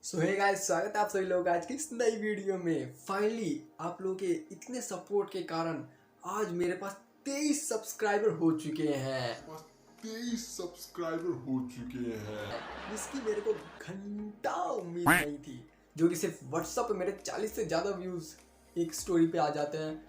सो hey guys, स्वागत है आप सभी लोग आज की इस नई वीडियो में। फाइनली आप लोगों के इतने सपोर्ट के कारण आज मेरे पास 23 सब्सक्राइबर हो चुके हैं। जिसकी मेरे को घंटा उम्मीद नहीं थी, जो कि सिर्फ व्हाट्सएप पे मेरे 40 से ज़्यादा व्यूज़ एक स्टोरी पे आ जाते हैं।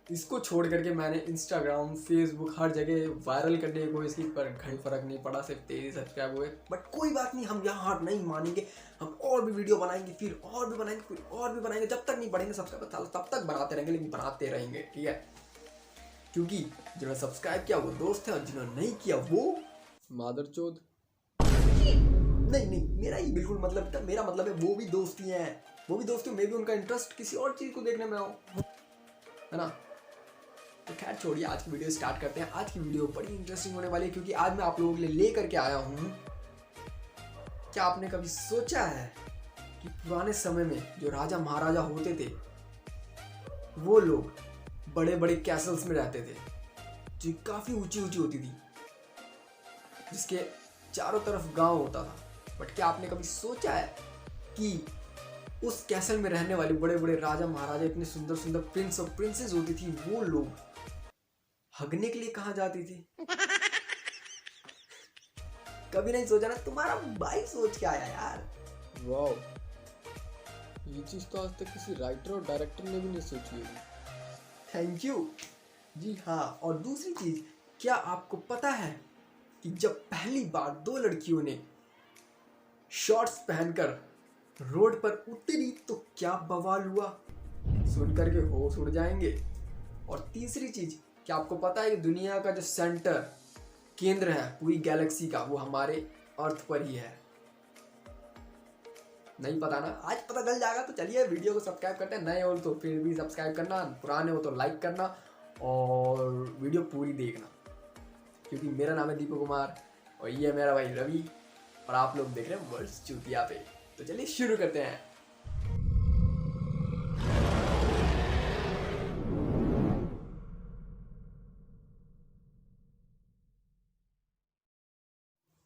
इसको छोड़ करके मैंने इंस्टाग्राम, फेसबुक हर जगह वायरल करने की कोशिश की, पर घड़ी फर्क नहीं पड़ा, सिर्फ 23 सब्सक्राइब हुए। बट कोई बात नहीं, हम यहाँ हार नहीं मानेंगे। हम और भी वीडियो बनाएंगे, फिर और भी बनाएंगे, फिर और भी बनाएंगे। जब तक नहीं बढ़ेंगे सब्सक्राइबर तब तक बनाते रहेंगे, लेकिन बनाते रहेंगे, ठीक है। क्योंकि जिन्होंने सब्सक्राइब किया वो दोस्त है, और जिन्होंने नहीं किया वो मादरचोद। नहीं नहीं, मेरा ही बिल्कुल मतलब था। मेरा मतलब है वो भी दोस्ती हैं, वो भी दोस्ती, मे भी उनका इंटरेस्ट किसी और चीज़ को देखने में हो, है ना। तो खैर छोड़िए, आज की वीडियो स्टार्ट करते हैं। आज की वीडियो बड़ी इंटरेस्टिंग होने वाली है, क्योंकि आज मैं आप लोगों के लिए ले करके आया हूँ। क्या आपने कभी सोचा है कि पुराने समय में जो राजा महाराजा होते थे, वो लोग बड़े बड़े कैसल्स में रहते थे, जो काफ़ी ऊंची ऊंची होती थी, जिसके चारों तरफ गांव होता था। बट क्या आपने कभी सोचा है कि उस कैसल में रहने वाले बड़े बड़े राजा महाराजा, इतने सुंदर सुंदर प्रिंस और प्रिंसेस होती थी, वो लोग हगने के लिए कहाँ जाती थी? कभी नहीं सोचा ना? तुम्हारा भाई सोच के आया यार। वाओ, ये चीज तो आज तक किसी राइटर और डायरेक्टर ने भी नहीं सोची होगी। थैंक यू जी। हाँ, और दूसरी चीज, क्या आपको पता है कि जब पहली बार दो लड़कियों ने शॉर्ट्स पहनकर रोड पर उतरी तो क्या बवाल हुआ? सुन करके होश उड़ जाएंगे। और तीसरी चीज, क्या आपको पता है कि दुनिया का जो सेंटर केंद्र है पूरी गैलेक्सी का, वो हमारे अर्थ पर ही है? नहीं पता ना? आज पता चल जाएगा। तो चलिए वीडियो को सब्सक्राइब करते हैं। नए हो तो फिर भी सब्सक्राइब करना, पुराने हो तो लाइक करना और वीडियो पूरी देखना। क्योंकि मेरा नाम है दीपक कुमार और ये है मेरा भाई रवि, और आप लोग देख रहे हैं वर्ल्ड्स चूतिया पे। तो चलिए शुरू करते हैं।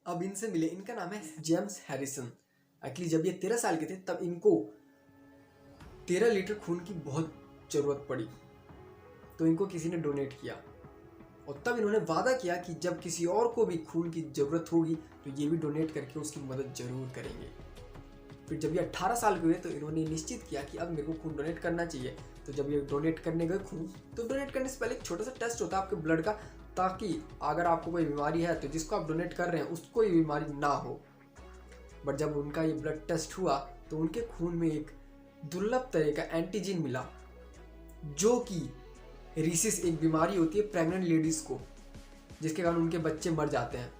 अब इनसे मिले। इनका नाम है जेम्स हैरिसन। एक्चुअली जब ये 13 साल के थे तब इनको 13 लीटर खून की बहुत ज़रूरत पड़ी, तो इनको किसी ने डोनेट किया। और तब इन्होंने वादा किया कि जब किसी और को भी खून की ज़रूरत होगी तो ये भी डोनेट करके उसकी मदद ज़रूर करेंगे। फिर जब ये 18 साल के हुए तो इन्होंने निश्चित किया कि अब मेरे को खून डोनेट करना चाहिए। तो जब ये डोनेट करने गए खून, तो डोनेट करने से पहले एक छोटा सा टेस्ट होता है आपके ब्लड का, ताकि अगर आपको कोई बीमारी है तो जिसको आप डोनेट कर रहे हैं उसको ये बीमारी ना हो। बट जब उनका ये ब्लड टेस्ट हुआ तो उनके खून में एक दुर्लभ तरह का एंटीजन मिला, जो कि रीसिस एक बीमारी होती है प्रेग्नेंट लेडीज को, जिसके कारण उनके बच्चे मर जाते हैं।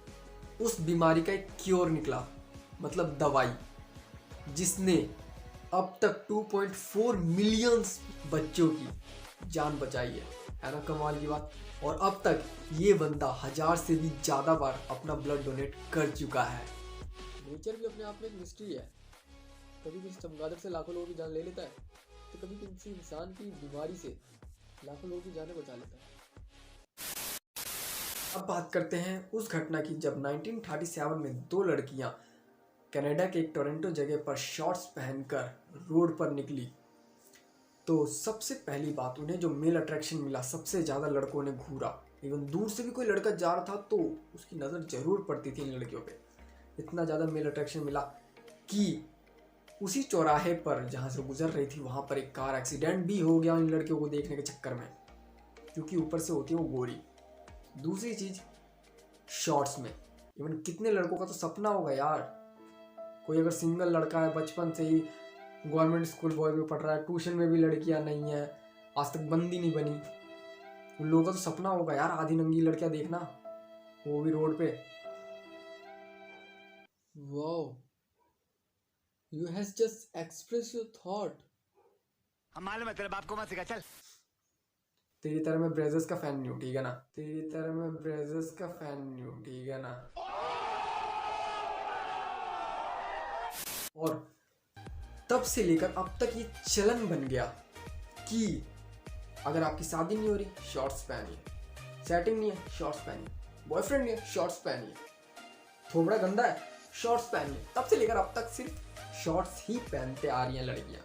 उस बीमारी का एक क्योर निकला, मतलब दवाई, जिसने अब तक 2.4 मिलियन बच्चों की जान बचाई है ना? कमाल की बात। और अब तक ये बंदा 1000 से भी ज़्यादा बार अपना ब्लड डोनेट कर चुका है। नेचर भी अपने आप में एक मिस्ट्री है। कभी किसी चमगादड़ से लाखों लोगों की जान ले लेता है, तो कभी किसी इंसान की बीमारी से लाखों लोगों की जानें बचा लेता है। अब बात करते हैं उस घटना की जब 1937 में दो लड़कियां कनाडा के एक टोरंटो जगह पर शॉर्ट्स पहनकर रोड पर निकली। तो सबसे पहली बात, उन्हें जो मेल अट्रैक्शन मिला, सबसे ज़्यादा लड़कों ने घूरा। इवन दूर से भी कोई लड़का जा रहा था तो उसकी नज़र ज़रूर पड़ती थी इन लड़कियों पे। इतना ज़्यादा मेल अट्रैक्शन मिला कि उसी चौराहे पर जहाँ से गुजर रही थी वहाँ पर एक कार एक्सीडेंट भी हो गया इन लड़कियों को देखने के चक्कर में, क्योंकि ऊपर से होती है वो गोरी। दूसरी चीज़, शॉर्ट्स में इवन कितने लड़कों का तो सपना होगा यार। कोई अगर सिंगल लड़का है, बचपन से ही गवर्नमेंट स्कूल बॉय में पढ़ रहा है, ट्यूशन में भी लड़कियां नहीं है, आज तक बंदी नहीं बनी, उन लोगों का तो सपना होगा यार आधी नंगी लड़कियां देखना, वो भी रोड पे। Wow, you has just express your thought. हम मालूम है तेरे बाप को मत सिखा, चल। तेरी तरह मैं ब्रेजर्स का फैन नहीं हूँ, ठीक है ना? तेरी तरह मैं ब्रेजर्स का फैन नहीं हूँ, ठीक है ना? और तब से लेकर अब तक ये चलन बन गया कि अगर आपकी शादी नहीं हो रही, शॉर्ट्स पहनिए, सेटिंग नहीं है, शॉर्ट्स पहनिए, बॉयफ्रेंड नहीं है, शॉर्ट्स पहनिए, थोबड़ा गंदा है, शॉर्ट्स पहनिए। तब से लेकर अब तक सिर्फ शॉर्ट्स ही पहनते आ रही हैं लड़कियां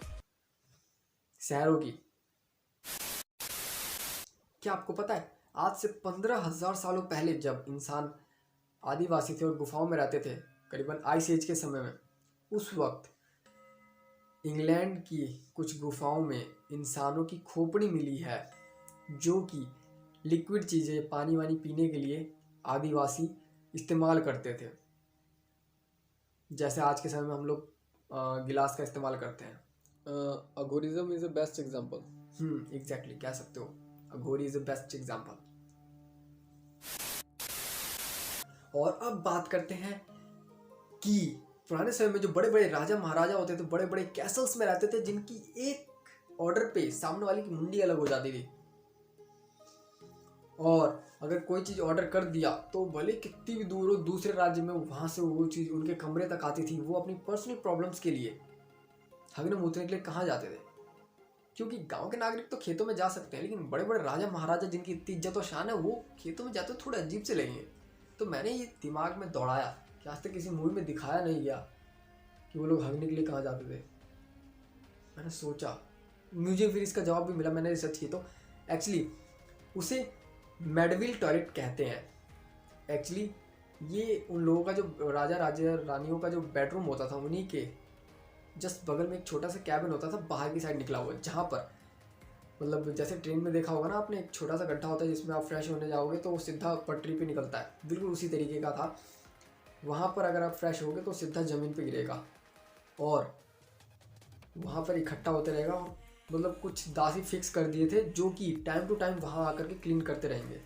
शहरों की। क्या आपको पता है आज से 15,000 सालों पहले जब इंसान आदिवासी थे और गुफाओं में रहते थे, करीबन आइस एज के समय में, उस वक्त इंग्लैंड की कुछ गुफाओं में इंसानों की खोपड़ी मिली है जो कि लिक्विड चीज़ें पानी वानी पीने के लिए आदिवासी इस्तेमाल करते थे, जैसे आज के समय में हम लोग गिलास का इस्तेमाल करते हैं। Aghorism is a best example. Exactly कह सकते हो, Aghori is the best example. और अब बात करते हैं कि पुराने समय में जो बड़े बड़े राजा महाराजा होते थे, बड़े बड़े कैसल्स में रहते थे, जिनकी एक ऑर्डर पे सामने वाले की मुंडी अलग हो जाती थी। और अगर कोई चीज़ ऑर्डर कर दिया तो भले कितनी भी दूर हो, दूसरे राज्य में, वहाँ से वो चीज़ उनके कमरे तक आती थी। वो अपनी पर्सनल प्रॉब्लम्स के लिए हगने मूतने के लिए कहाँ जाते थे? क्योंकि गांव के नागरिक तो खेतों में जा सकते हैं, लेकिन बड़े बड़े राजा महाराजा जिनकी इतनी इज्जत और शान है, वो खेतों में जाते थोड़े अजीब से लगेंगे। तो मैंने ये दिमाग में दौड़ाया कि आज तक किसी मूवी में दिखाया नहीं गया कि वो लोग हगने के लिए कहाँ जाते थे। मैंने सोचा, मुझे फिर इसका जवाब भी मिला, मैंने रिसर्च की तो एक्चुअली उसे मेडविल टॉयलेट कहते हैं। एक्चुअली ये उन लोगों का जो राजा रानियों का जो बेडरूम होता था, उन्हीं के जस्ट बगल में एक छोटा सा कैबिन होता था बाहर की साइड निकला हुआ, जहाँ पर मतलब जैसे ट्रेन में देखा होगा ना आपने, एक छोटा सा गड्ढा होता है जिसमें आप फ्रेश होने जाओगे तो वो सीधा पटरी पे निकलता है, बिल्कुल उसी तरीके का था। वहाँ पर अगर आप फ्रेश होगे तो सीधा ज़मीन पे गिरेगा और वहाँ पर इकट्ठा होते रहेगा। और मतलब कुछ दासी फिक्स कर दिए थे जो कि टाइम टू टाइम वहाँ आकर के क्लीन करते रहेंगे।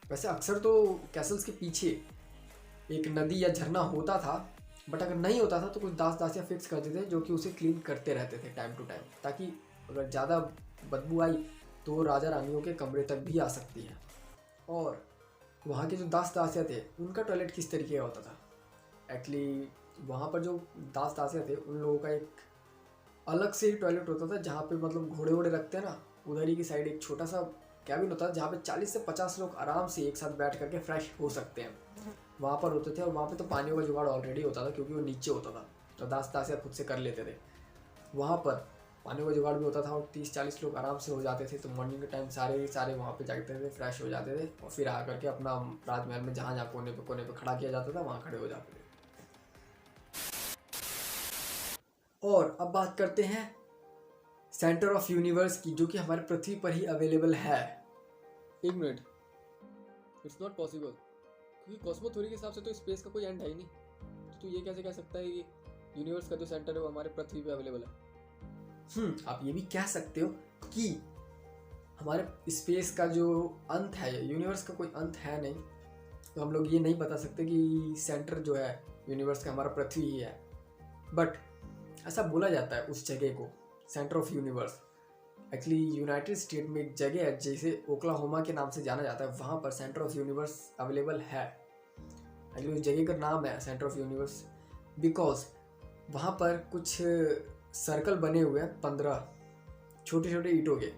वैसे अक्सर तो कैसल्स के पीछे एक नदी या झरना होता था, बट अगर नहीं होता था तो कुछ दासियाँ फिक्स करते थे जो कि उसे क्लीन करते रहते थे टाइम टू टाइम, ताकि अगर ज़्यादा बदबू आई तो राजा रानियों के कमरे तक भी आ सकती है। और वहाँ के जो दासियाँ थे उनका टॉयलेट किस तरीके का होता था? एक्चुअली वहाँ पर जो दासियाँ थे उन लोगों का एक अलग से टॉयलेट होता था, जहाँ पे मतलब घोड़े वोड़े रखते हैं ना, उधर ही की साइड एक छोटा सा कैबिन होता था जहाँ पे 40 से 50 लोग आराम से एक साथ बैठ करके फ्रेश हो सकते हैं। वहाँ पर होते थे और वहाँ पे तो पानी का जुगाड़ ऑलरेडी होता था क्योंकि वो नीचे होता था, तो दासियाँ खुद से कर लेते थे। वहाँ पर पानी का जुगाड़ भी होता था और 30-40 लोग आराम से हो जाते थे। तो मॉर्निंग के टाइम सारे वहाँ पे जाते थे, फ्रेश हो जाते थे और फिर आकर के अपना राजमहल में जहाँ कोने पे खड़ा किया जाता था वहाँ खड़े हो जाते थे। और अब बात करते हैं सेंटर ऑफ यूनिवर्स की, जो कि हमारे पृथ्वी पर ही अवेलेबल है। एक मिनट, इट्स नॉट पॉसिबल, क्योंकि कॉस्मो थ्योरी के हिसाब से तो स्पेस का कोई एंड है ही नहीं। तो तू ये कैसे कह सकता है कि यूनिवर्स का जो सेंटर है वो हमारे पृथ्वी पे अवेलेबल है? आप ये भी कह सकते हो कि हमारे स्पेस का जो अंत है, यूनिवर्स का कोई अंत है नहीं, तो हम लोग ये नहीं बता सकते कि सेंटर जो है यूनिवर्स का हमारा पृथ्वी ही है। बट ऐसा बोला जाता है उस जगह को centre of universe. Actually United state में एक जगह है जिसे ओक्लाहोमा के नाम से जाना जाता है, वहाँ पर सेंटर ऑफ यूनिवर्स अवेलेबल है। एक्चुअली उस जगह का नाम है सेंटर ऑफ यूनिवर्स बिकॉज वहाँ पर कुछ सर्कल बने हुए हैं 15 छोटे छोटे ईंटों के,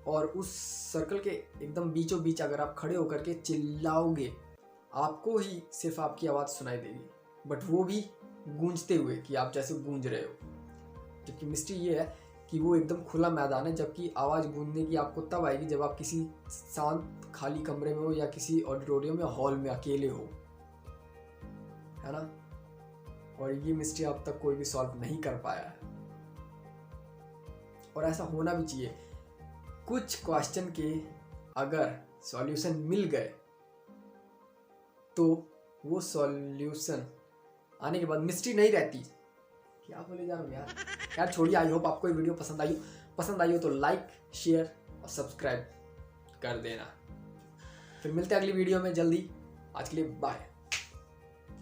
और उस सर्कल के एकदम बीचों बीच अगर आप खड़े होकर के चिल्लाओगे आपको ही सिर्फ आपकी आवाज़ सुनाई देगी, बट वो भी गूंजते हुए कि आप जैसे गूंज रहे हो। जबकि मिस्ट्री ये है कि वो एकदम खुला मैदान है, जबकि आवाज़ गूंजने की आपको तब आएगी जब आप किसी शांत खाली कमरे में हो या किसी ऑडिटोरियम या हॉल में अकेले हो, है ना। और ये मिस्ट्री अब तक कोई भी सॉल्व नहीं कर पाया है, और ऐसा होना भी चाहिए। कुछ क्वेश्चन के अगर सॉल्यूशन मिल गए तो वो सॉल्यूशन आने के बाद मिस्ट्री नहीं रहती। क्या बोले जा रहा हूँ यार छोड़िए। आई होप आपको ये वीडियो पसंद आई हो तो लाइक, शेयर और सब्सक्राइब कर देना। फिर मिलते हैं अगली वीडियो में जल्दी। आज के लिए बाय।